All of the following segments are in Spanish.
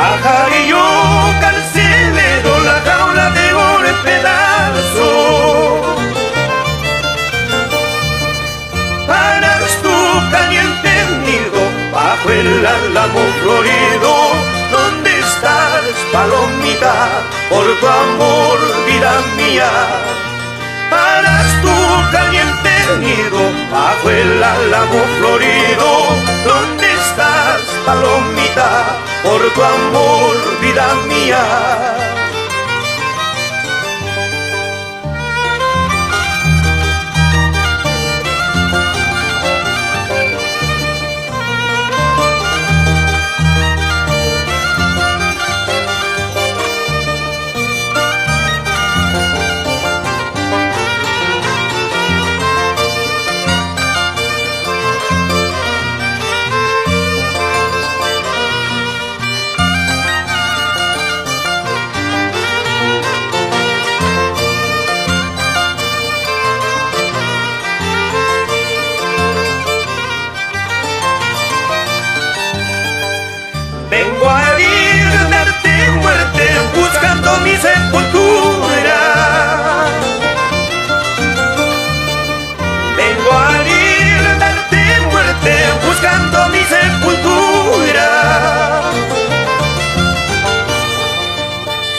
Pajarillo carcelero, la jaula devora en pedazos. Paras tu caliente nido bajo el álamo florido. ¿Dónde estás, palomita? Por tu amor, vida mía. Paras tu caliente nido bajo el álamo florido. ¿Dónde estás, palomita? Por tu amor, vida mía. Vengo a herir, darte muerte, buscando mi sepultura. Vengo a herir, darte muerte, buscando mi sepultura.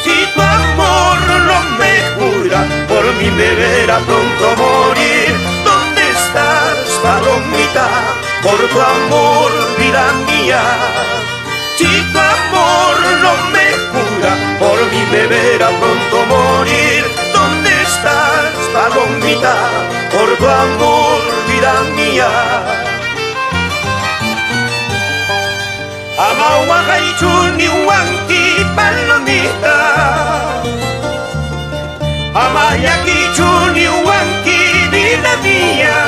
Si tu amor no me jura, por mi deberá pronto morir. ¿Dónde estás, palomita? Por tu amor, vida mía. Si tu amor no me cura, por mi deberá pronto morir. ¿Dónde estás, palomita? Por tu amor, vida mía. Amahuaja y chunihuanqui, palomita. Amayaki chunihuanqui, vida mía.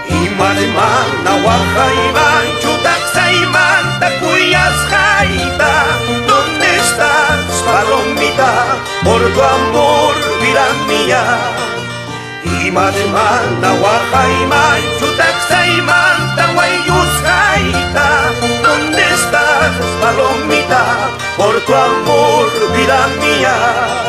Imanimana huaja y manchu. ¿Dónde estás, palomita? Por tu amor, vida mía. Y mademana, guajaiman, chutaxaimanta, guayusjaita. ¿Dónde estás, palomita? Por tu amor, vida mía.